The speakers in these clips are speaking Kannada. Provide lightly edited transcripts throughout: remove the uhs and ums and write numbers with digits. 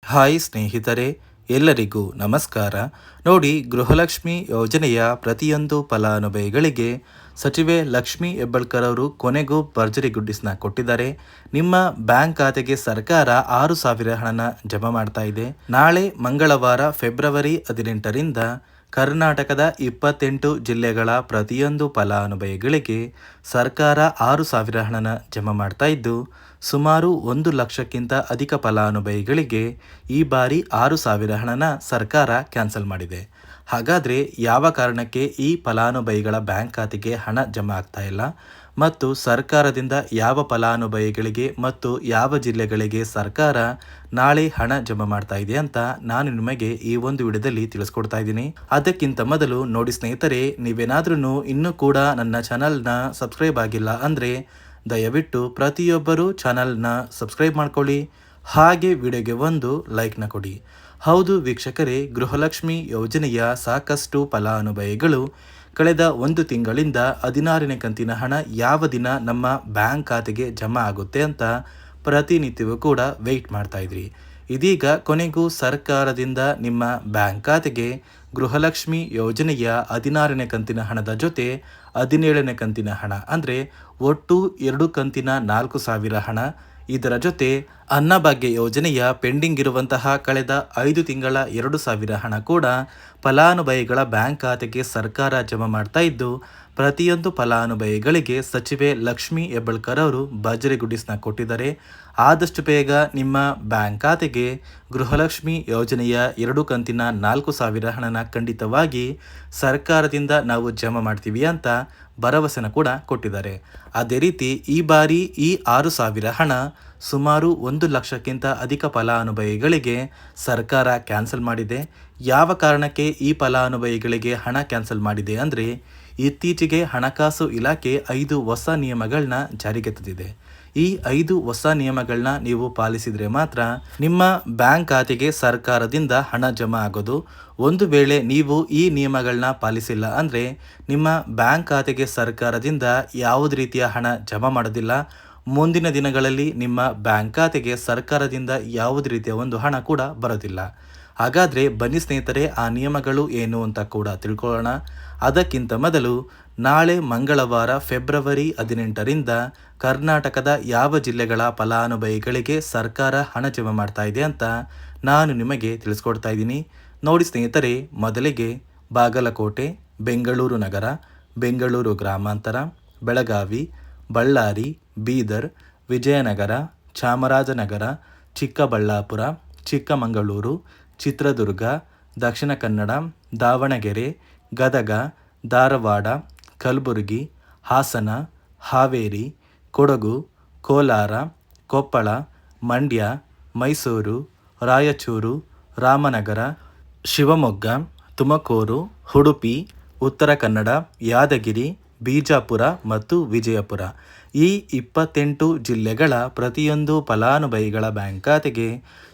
ಹಾಯ್ ಸ್ನೇಹಿತರೆ, ಎಲ್ಲರಿಗೂ ನಮಸ್ಕಾರ. ನೋಡಿ, ಗೃಹಲಕ್ಷ್ಮಿ ಯೋಜನೆಯ ಪ್ರತಿಯೊಂದು ಫಲಾನುಭವಿಗಳಿಗೆ ಸಚಿವೆ ಲಕ್ಷ್ಮಿ ಹೆಬ್ಬಾಳ್ಕರ್ ಅವರು ಕೊನೆಗೂ ಭರ್ಜರಿ ಗುಡ್ಡಿಸ್ನ ಕೊಟ್ಟಿದ್ದಾರೆ. ನಿಮ್ಮ ಬ್ಯಾಂಕ್ ಖಾತೆಗೆ ಸರ್ಕಾರ 6,000 ಹಣನ ಜಮಾ ಮಾಡ್ತಾ ಇದೆ. ನಾಳೆ ಮಂಗಳವಾರ ಫೆಬ್ರವರಿ 18ರಿಂದ ಕರ್ನಾಟಕದ 28 ಜಿಲ್ಲೆಗಳ ಪ್ರತಿಯೊಂದು ಫಲಾನುಭವಿಗಳಿಗೆ ಸರ್ಕಾರ 6,000 ಹಣನ ಜಮಾ ಮಾಡ್ತಾ ಇದ್ದು, ಸುಮಾರು 1 ಲಕ್ಷಕ್ಕಿಂತ ಅಧಿಕ ಫಲಾನುಭವಿಗಳಿಗೆ ಈ ಬಾರಿ 6,000 ಹಣನ ಸರ್ಕಾರ ಕ್ಯಾನ್ಸಲ್ ಮಾಡಿದೆ. ಹಾಗಾದರೆ ಯಾವ ಕಾರಣಕ್ಕೆ ಈ ಫಲಾನುಭವಿಗಳ ಬ್ಯಾಂಕ್ ಖಾತೆಗೆ ಹಣ ಜಮಾ ಆಗ್ತಾ ಇಲ್ಲ ಮತ್ತು ಸರ್ಕಾರದಿಂದ ಯಾವ ಫಲಾನುಭವಿಗಳಿಗೆ ಮತ್ತು ಯಾವ ಜಿಲ್ಲೆಗಳಿಗೆ ಸರ್ಕಾರ ನಾಳೆ ಹಣ ಜಮಾ ಮಾಡ್ತಾ ಇದೆ ಅಂತ ನಾನು ನಿಮಗೆ ಈ ಒಂದು ವಿಡಿಯೋದಲ್ಲಿ ತಿಳಿಸ್ಕೊಡ್ತಾ ಇದ್ದೀನಿ. ಅದಕ್ಕಿಂತ ಮೊದಲು ನೋಡಿ ಸ್ನೇಹಿತರೆ, ನೀವೇನಾದ್ರೂ ಇನ್ನೂ ಕೂಡ ನನ್ನ ಚಾನಲ್ನ ಸಬ್ಸ್ಕ್ರೈಬ್ ಆಗಿಲ್ಲ ಅಂದರೆ ದಯವಿಟ್ಟು ಪ್ರತಿಯೊಬ್ಬರು ಚಾನಲ್ನ ಸಬ್ಸ್ಕ್ರೈಬ್ ಮಾಡ್ಕೊಳ್ಳಿ, ಹಾಗೆ ವಿಡಿಯೋಗೆ ಒಂದು ಲೈಕ್ನ ಕೊಡಿ. ಹೌದು ವೀಕ್ಷಕರೇ, ಗೃಹಲಕ್ಷ್ಮಿ ಯೋಜನೆಯ ಸಾಕಷ್ಟು ಫಲಾನುಭವಿಗಳು ಕಳೆದ 1 ತಿಂಗಳಿಂದ 16ನೇ ಕಂತಿನ ಹಣ ಯಾವ ದಿನ ನಮ್ಮ ಬ್ಯಾಂಕ್ ಖಾತೆಗೆ ಜಮಾ ಆಗುತ್ತೆ ಅಂತ ಪ್ರತಿನಿತ್ಯವೂ ಕೂಡ ವೆಯ್ಟ್ ಮಾಡ್ತಾ ಇದ್ರಿ. ಇದೀಗ ಕೊನೆಗೂ ಸರ್ಕಾರದಿಂದ ನಿಮ್ಮ ಬ್ಯಾಂಕ್ ಖಾತೆಗೆ ಗೃಹಲಕ್ಷ್ಮಿ ಯೋಜನೆಯ 16ನೇ ಕಂತಿನ ಹಣದ ಜೊತೆ 17ನೇ ಕಂತಿನ ಹಣ ಅಂದರೆ ಒಟ್ಟು 2 ಕಂತಿನ 4,000 ಹಣ, ಇದರ ಜೊತೆ ಅನ್ನಭಾಗ್ಯ ಯೋಜನೆಯ ಪೆಂಡಿಂಗ್ ಇರುವಂತಹ ಕಳೆದ 5 ತಿಂಗಳ 2,000 ಹಣ ಕೂಡ ಫಲಾನುಭವಿಗಳ ಬ್ಯಾಂಕ್ ಖಾತೆಗೆ ಸರ್ಕಾರ ಜಮಾ ಮಾಡ್ತಾ ಇದ್ದು, ಪ್ರತಿಯೊಂದು ಫಲಾನುಭವಿಗಳಿಗೆ ಸಚಿವೆ ಲಕ್ಷ್ಮಿ ಹೆಬ್ಬಾಳ್ಕರ್ ಅವರು ಭರ್ಜರಿ ಗುಡ್ಡಿಸ್ನ ಕೊಟ್ಟಿದ್ದಾರೆ. ಆದಷ್ಟು ಬೇಗ ನಿಮ್ಮ ಬ್ಯಾಂಕ್ ಖಾತೆಗೆ ಗೃಹಲಕ್ಷ್ಮಿ ಯೋಜನೆಯ 2 ಕಂತಿನ 4,000 ಹಣನ ಖಂಡಿತವಾಗಿ ಸರ್ಕಾರದಿಂದ ನಾವು ಜಮಾ ಮಾಡ್ತೀವಿ ಅಂತ ಭರವಸೆನ ಕೂಡ ಕೊಟ್ಟಿದ್ದಾರೆ. ಅದೇ ರೀತಿ ಈ ಬಾರಿ ಈ 6,000 ಹಣ ಸುಮಾರು 1 ಲಕ್ಷಕ್ಕಿಂತ ಅಧಿಕ ಫಲಾನುಭವಿಗಳಿಗೆ ಸರ್ಕಾರ ಕ್ಯಾನ್ಸಲ್ ಮಾಡಿದೆ. ಯಾವ ಕಾರಣಕ್ಕೆ ಈ ಫಲಾನುಭವಿಗಳಿಗೆ ಹಣ ಕ್ಯಾನ್ಸಲ್ ಮಾಡಿದೆ ಅಂದರೆ, ಇತ್ತೀಚೆಗೆ ಹಣಕಾಸು ಇಲಾಖೆ 5 ಹೊಸ ನಿಯಮಗಳನ್ನ ಜಾರಿಗೆ ತಂದಿದೆ. ಈ 5 ಹೊಸ ನಿಯಮಗಳನ್ನ ನೀವು ಪಾಲಿಸಿದರೆ ಮಾತ್ರ ನಿಮ್ಮ ಬ್ಯಾಂಕ್ ಖಾತೆಗೆ ಸರ್ಕಾರದಿಂದ ಹಣ ಜಮಾ ಆಗೋದು. ಒಂದು ವೇಳೆ ನೀವು ಈ ನಿಯಮಗಳನ್ನ ಪಾಲಿಸಿಲ್ಲ ಅಂದರೆ ನಿಮ್ಮ ಬ್ಯಾಂಕ್ ಖಾತೆಗೆ ಸರ್ಕಾರದಿಂದ ಯಾವುದೇ ರೀತಿಯ ಹಣ ಜಮಾ ಮಾಡೋದಿಲ್ಲ. ಮುಂದಿನ ದಿನಗಳಲ್ಲಿ ನಿಮ್ಮ ಬ್ಯಾಂಕ್ ಖಾತೆಗೆ ಸರ್ಕಾರದಿಂದ ಯಾವುದೇ ರೀತಿಯ ಒಂದು ಹಣ ಕೂಡ ಬರೋದಿಲ್ಲ. ಹಾಗಾದರೆ ಬನ್ನಿ ಸ್ನೇಹಿತರೆ, ಆ ನಿಯಮಗಳು ಏನು ಅಂತ ಕೂಡ ತಿಳ್ಕೊಳ್ಳೋಣ. ಅದಕ್ಕಿಂತ ಮೊದಲು ನಾಳೆ ಮಂಗಳವಾರ ಫೆಬ್ರವರಿ 18ರಿಂದ ಕರ್ನಾಟಕದ ಯಾವ ಜಿಲ್ಲೆಗಳ ಫಲಾನುಭವಿಗಳಿಗೆ ಸರ್ಕಾರ ಹಣ ಜಮಾ ಮಾಡ್ತಾ ಇದೆ ಅಂತ ನಾನು ನಿಮಗೆ ತಿಳಿಸ್ಕೊಡ್ತಾ ಇದ್ದೀನಿ. ನೋಡಿ ಸ್ನೇಹಿತರೆ, ಮೊದಲಿಗೆ ಬಾಗಲಕೋಟೆ, ಬೆಂಗಳೂರು ನಗರ, ಬೆಂಗಳೂರು ಗ್ರಾಮಾಂತರ, ಬೆಳಗಾವಿ, ಬಳ್ಳಾರಿ, ಬೀದರ್, ವಿಜಯನಗರ, ಚಾಮರಾಜನಗರ, ಚಿಕ್ಕಬಳ್ಳಾಪುರ, ಚಿಕ್ಕಮಗಳೂರು, ಚಿತ್ರದುರ್ಗ, ದಕ್ಷಿಣ ಕನ್ನಡ, ದಾವಣಗೆರೆ, ಗದಗ, ಧಾರವಾಡ, ಕಲಬುರಗಿ, ಹಾಸನ, ಹಾವೇರಿ, ಕೊಡಗು, ಕೋಲಾರ, ಕೊಪ್ಪಳ, ಮಂಡ್ಯ, ಮೈಸೂರು, ರಾಯಚೂರು, ರಾಮನಗರ, ಶಿವಮೊಗ್ಗ, ತುಮಕೂರು, ಉಡುಪಿ, ಉತ್ತರ ಕನ್ನಡ, ಯಾದಗಿರಿ, ಬಿಜಾಪುರ ಮತ್ತು ವಿಜಯಪುರ ಈ 28 ಜಿಲ್ಲೆಗಳ ಪ್ರತಿಯೊಂದು ಫಲಾನುಭವಿಗಳ ಬ್ಯಾಂಕ್ ಖಾತೆಗೆ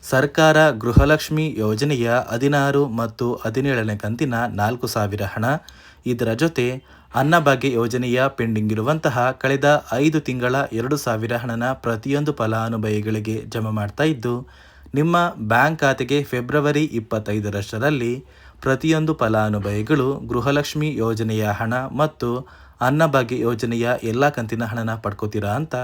ಸರ್ಕಾರ ಗೃಹಲಕ್ಷ್ಮಿ ಯೋಜನೆಯ 16 ಮತ್ತು 17ನೇ ಕಂತಿನ 4,000 ಹಣ, ಇದರ ಜೊತೆ ಅನ್ನಭಾಗ್ಯ ಯೋಜನೆಯ ಪೆಂಡಿಂಗ್ ಇರುವಂತಹ ಕಳೆದ 5 ತಿಂಗಳ 2,000 ಹಣನ ಪ್ರತಿಯೊಂದು ಫಲಾನುಭವಿಗಳಿಗೆ ಜಮಾ ಮಾಡ್ತಾ ಇದ್ದು, ನಿಮ್ಮ ಬ್ಯಾಂಕ್ ಖಾತೆಗೆ ಫೆಬ್ರವರಿ 25ರಷ್ಟರಲ್ಲಿ ಪ್ರತಿಯೊಂದು ಫಲಾನುಭವಿಗಳು ಗೃಹಲಕ್ಷ್ಮಿ ಯೋಜನೆಯ ಹಣ ಮತ್ತು ಅನ್ನಭಾಗ್ಯ ಯೋಜನೆಯ ಎಲ್ಲ ಕಂತಿನ ಹಣನ ಪಡ್ಕೋತೀರಾ ಅಂತ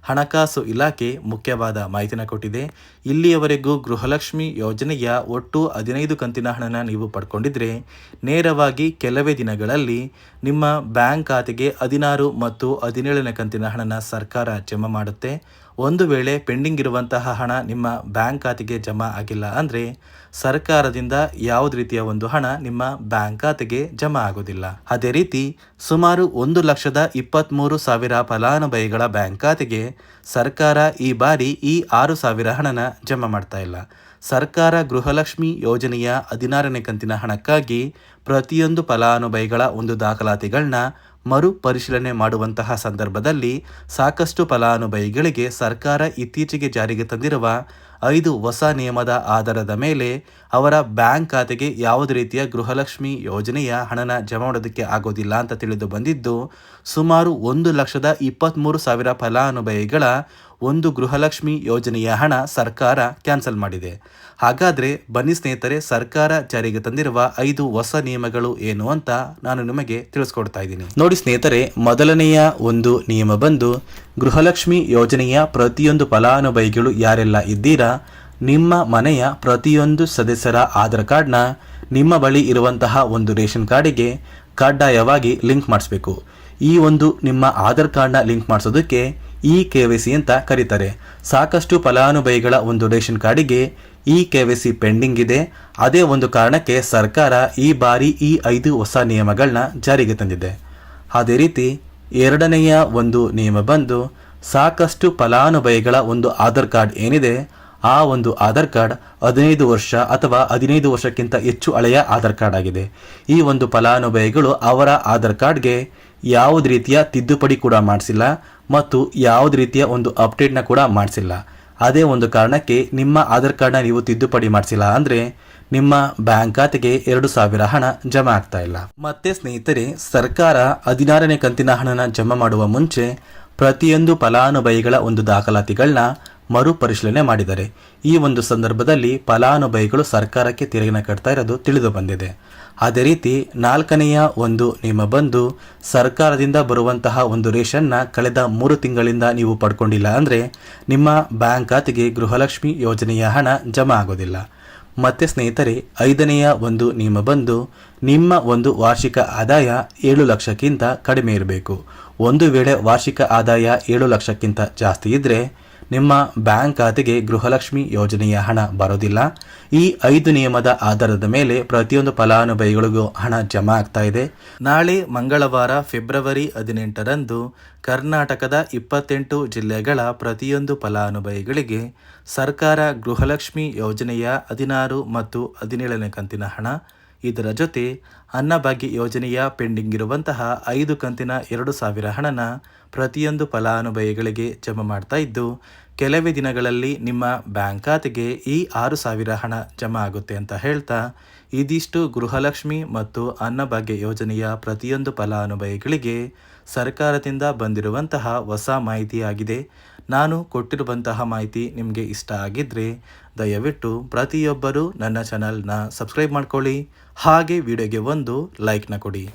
ಹಣಕಾಸು ಇಲಾಖೆ ಮುಖ್ಯವಾದ ಮಾಹಿತಿನ ಕೊಟ್ಟಿದೆ. ಇಲ್ಲಿಯವರೆಗೂ ಗೃಹಲಕ್ಷ್ಮಿ ಯೋಜನೆಯ ಒಟ್ಟು 15 ಕಂತಿನ ಹಣನ ನೀವು ಪಡ್ಕೊಂಡಿದ್ರೆ ನೇರವಾಗಿ ಕೆಲವೇ ದಿನಗಳಲ್ಲಿ ನಿಮ್ಮ ಬ್ಯಾಂಕ್ ಖಾತೆಗೆ 16 ಮತ್ತು 17ನೇ ಕಂತಿನ ಹಣನ ಸರ್ಕಾರ ಜಮಾ ಮಾಡುತ್ತೆ. ಒಂದು ವೇಳೆ ಪೆಂಡಿಂಗ್ ಇರುವಂತಹ ಹಣ ನಿಮ್ಮ ಬ್ಯಾಂಕ್ ಖಾತೆಗೆ ಜಮಾ ಆಗಿಲ್ಲ ಅಂದರೆ ಸರ್ಕಾರದಿಂದ ಯಾವುದೇ ರೀತಿಯ ಒಂದು ಹಣ ನಿಮ್ಮ ಬ್ಯಾಂಕ್ ಖಾತೆಗೆ ಜಮಾ ಆಗೋದಿಲ್ಲ. ಅದೇ ರೀತಿ ಸುಮಾರು 1,23,000 ಫಲಾನುಭವಿಗಳ ಬ್ಯಾಂಕ್ ಖಾತೆಗೆ ಸರ್ಕಾರ ಈ ಬಾರಿ ಈ 6,000 ಹಣನ ಜಮಾ ಮಾಡ್ತಾ ಇಲ್ಲ. ಸರ್ಕಾರ ಗೃಹಲಕ್ಷ್ಮಿ ಯೋಜನೆಯ 16ನೇ ಕಂತಿನ ಹಣಕ್ಕಾಗಿ ಪ್ರತಿಯೊಂದು ಫಲಾನುಭವಿಗಳ ಒಂದು ದಾಖಲಾತಿಗಳನ್ನ ಮರು ಪರಿಶೀಲನೆ ಮಾಡುವಂತಹ ಸಂದರ್ಭದಲ್ಲಿ ಸಾಕಷ್ಟು ಫಲಾನುಭವಿಗಳಿಗೆ ಸರ್ಕಾರ ಇತ್ತೀಚೆಗೆ ಜಾರಿಗೆ ತಂದಿರುವ 5 ಹೊಸ ನಿಯಮದ ಆಧಾರದ ಮೇಲೆ ಅವರ ಬ್ಯಾಂಕ್ ಖಾತೆಗೆ ಯಾವುದೇ ರೀತಿಯ ಗೃಹಲಕ್ಷ್ಮಿ ಯೋಜನೆಯ ಹಣನ ಜಮಾ ಮಾಡೋದಕ್ಕೆ ಆಗೋದಿಲ್ಲ ಅಂತ ತಿಳಿದು ಬಂದಿದ್ದು, ಸುಮಾರು 1,23,000 ಫಲಾನುಭವಿಗಳ ಒಂದು ಗೃಹಲಕ್ಷ್ಮಿ ಯೋಜನೆಯ ಹಣ ಸರ್ಕಾರ ಕ್ಯಾನ್ಸಲ್ ಮಾಡಿದೆ. ಹಾಗಾದರೆ ಬನ್ನಿ ಸ್ನೇಹಿತರೆ, ಸರ್ಕಾರ ಜಾರಿಗೆ ತಂದಿರುವ 5 ಹೊಸ ನಿಯಮಗಳು ಏನು ಅಂತ ನಾನು ನಿಮಗೆ ತಿಳಿಸ್ಕೊಡ್ತಾ ಇದ್ದೀನಿ. ನೋಡಿ ಸ್ನೇಹಿತರೆ, ಮೊದಲನೆಯ ಒಂದು ನಿಯಮ ಬಂದು ಗೃಹಲಕ್ಷ್ಮಿ ಯೋಜನೆಯ ಪ್ರತಿಯೊಂದು ಫಲಾನುಭವಿಗಳು ಯಾರೆಲ್ಲ ಇದ್ದೀರಾ, ನಿಮ್ಮ ಮನೆಯ ಪ್ರತಿಯೊಂದು ಸದಸ್ಯರ ಆಧಾರ್ ಕಾರ್ಡ್ನ ನಿಮ್ಮ ಬಳಿ ಇರುವಂತಹ ಒಂದು ರೇಷನ್ ಕಾರ್ಡಿಗೆ ಕಡ್ಡಾಯವಾಗಿ ಲಿಂಕ್ ಮಾಡಿಸ್ಬೇಕು. ಈ ಒಂದು ನಿಮ್ಮ ಆಧಾರ್ ಕಾರ್ಡ್ನ ಲಿಂಕ್ ಮಾಡಿಸೋದಕ್ಕೆ KYC ಅಂತ ಕರೀತಾರೆ. ಸಾಕಷ್ಟು ಫಲಾನುಭವಿಗಳ ಒಂದು ರೇಷನ್ ಕಾರ್ಡಿಗೆ KYC ಪೆಂಡಿಂಗ್ ಇದೆ. ಅದೇ ಒಂದು ಕಾರಣಕ್ಕೆ ಸರ್ಕಾರ ಈ ಬಾರಿ ಈ 5 ಹೊಸ ನಿಯಮಗಳನ್ನ ಜಾರಿಗೆ ತಂದಿದೆ. ಅದೇ ರೀತಿ ಎರಡನೆಯ ಒಂದು ನಿಯಮ ಬಂದು ಸಾಕಷ್ಟು ಫಲಾನುಭವಿಗಳ ಒಂದು ಆಧಾರ್ ಕಾರ್ಡ್ ಏನಿದೆ, ಆ ಒಂದು ಆಧಾರ್ ಕಾರ್ಡ್ 15 ವರ್ಷ ಅಥವಾ 15 ವರ್ಷಕ್ಕಿಂತ ಹೆಚ್ಚು ಹಳೆಯ ಆಧಾರ್ ಕಾರ್ಡ್ ಆಗಿದೆ. ಈ ಒಂದು ಫಲಾನುಭವಿಗಳು ಅವರ ಆಧಾರ್ ಕಾರ್ಡ್ಗೆ ಯಾವುದೇ ರೀತಿಯ ತಿದ್ದುಪಡಿ ಕೂಡ ಮಾಡಿಸಿಲ್ಲ ಮತ್ತು ಯಾವುದೇ ರೀತಿಯ ಒಂದು ಅಪ್ಡೇಟ್ನ ಕೂಡ ಮಾಡಿಸಿಲ್ಲ. ಅದೇ ಒಂದು ಕಾರಣಕ್ಕೆ ನಿಮ್ಮ ಆಧಾರ್ ಕಾರ್ಡ್ನ ನೀವು ತಿದ್ದುಪಡಿ ಮಾಡಿಸಿಲ್ಲ ಅಂದರೆ ನಿಮ್ಮ ಬ್ಯಾಂಕ್ ಖಾತೆಗೆ 2,000 ಹಣ ಜಮಾ ಆಗ್ತಾ ಇಲ್ಲ. ಮತ್ತೆ ಸ್ನೇಹಿತರೆ, ಸರ್ಕಾರ 16ನೇ ಕಂತಿನ ಹಣನ ಜಮಾ ಮಾಡುವ ಮುಂಚೆ ಪ್ರತಿಯೊಂದು ಫಲಾನುಭವಿಗಳ ಒಂದು ದಾಖಲಾತಿಗಳನ್ನ ಮರುಪರಿಶೀಲನೆ ಮಾಡಿದ್ದಾರೆ. ಈ ಒಂದು ಸಂದರ್ಭದಲ್ಲಿ ಫಲಾನುಭವಿಗಳು ಸರ್ಕಾರಕ್ಕೆ ತೆರಿಗೆನ ಕಟ್ತಾ ಇರೋದು ತಿಳಿದು ಬಂದಿದೆ. ಅದೇ ರೀತಿ 4ನೆಯ ಒಂದು ನಿಯಮ ಬಂದು ಸರ್ಕಾರದಿಂದ ಬರುವಂತಹ ಒಂದು ರೇಷನ್ನ ಕಳೆದ 3 ತಿಂಗಳಿಂದ ನೀವು ಪಡ್ಕೊಂಡಿಲ್ಲ ಅಂದರೆ ನಿಮ್ಮ ಬ್ಯಾಂಕ್ ಖಾತೆಗೆ ಗೃಹಲಕ್ಷ್ಮಿ ಯೋಜನೆಯ ಹಣ ಜಮಾ ಆಗೋದಿಲ್ಲ. ಮತ್ತೆ ಸ್ನೇಹಿತರೆ, 5ನೆಯ ಒಂದು ನಿಯಮ ಬಂದು ನಿಮ್ಮ ಒಂದು ವಾರ್ಷಿಕ ಆದಾಯ 7 ಲಕ್ಷಕ್ಕಿಂತ ಕಡಿಮೆ ಇರಬೇಕು. ಒಂದು ವೇಳೆ ವಾರ್ಷಿಕ ಆದಾಯ 7 ಲಕ್ಷಕ್ಕಿಂತ ಜಾಸ್ತಿ ಇದ್ದರೆ ನಿಮ್ಮ ಬ್ಯಾಂಕ್ ಖಾತೆಗೆ ಗೃಹಲಕ್ಷ್ಮಿ ಯೋಜನೆಯ ಹಣ ಬರೋದಿಲ್ಲ. ಈ 5 ನಿಯಮದ ಆಧಾರದ ಮೇಲೆ ಪ್ರತಿಯೊಂದು ಫಲಾನುಭವಿಗಳಿಗೂ ಹಣ ಜಮಾ ಆಗ್ತಾ ಇದೆ. ನಾಳೆ ಮಂಗಳವಾರ ಫೆಬ್ರವರಿ 18ರಂದು ಕರ್ನಾಟಕದ 28 ಜಿಲ್ಲೆಗಳ ಪ್ರತಿಯೊಂದು ಫಲಾನುಭವಿಗಳಿಗೆ ಸರ್ಕಾರ ಗೃಹಲಕ್ಷ್ಮಿ ಯೋಜನೆಯ 16 ಮತ್ತು 17ನೇ ಕಂತಿನ ಹಣ, ಇದರ ಜೊತೆ ಅನ್ನಭಾಗ್ಯ ಯೋಜನೆಯ ಪೆಂಡಿಂಗ್ ಇರುವಂತಹ 5 ಕಂತಿನ 2,000 ಹಣನ ಪ್ರತಿಯೊಂದು ಫಲಾನುಭವಿಗಳಿಗೆ ಜಮಾ ಮಾಡ್ತಾ ಇದ್ದು, ಕೆಲವೇ ದಿನಗಳಲ್ಲಿ ನಿಮ್ಮ ಬ್ಯಾಂಕ್ ಖಾತೆಗೆ ಈ 6,000 ಹಣ ಜಮಾ ಆಗುತ್ತೆ ಅಂತ ಹೇಳ್ತಾ, ಇದಿಷ್ಟು ಗೃಹಲಕ್ಷ್ಮಿ ಮತ್ತು ಅನ್ನಭಾಗ್ಯ ಯೋಜನೆಯ ಪ್ರತಿಯೊಂದು ಫಲಾನುಭವಿಗಳಿಗೆ ಸರ್ಕಾರದಿಂದ ಬಂದಿರುವಂತಹ ಹೊಸ ಮಾಹಿತಿಯಾಗಿದೆ. ನಾನು ಕೊಟ್ಟಿರುವಂತಹ ಮಾಹಿತಿ ನಿಮಗೆ ಇಷ್ಟ ಆಗಿದ್ದರೆ ದಯವಿಟ್ಟು ಪ್ರತಿಯೊಬ್ಬರು ನನ್ನ ಚಾನಲ್ನ ಸಬ್ಸ್ಕ್ರೈಬ್ ಮಾಡ್ಕೊಳ್ಳಿ, ಹಾಗೆ ವಿಡಿಯೋಗೆ ಒಂದು ಲೈಕ್ನ ಕೊಡಿ.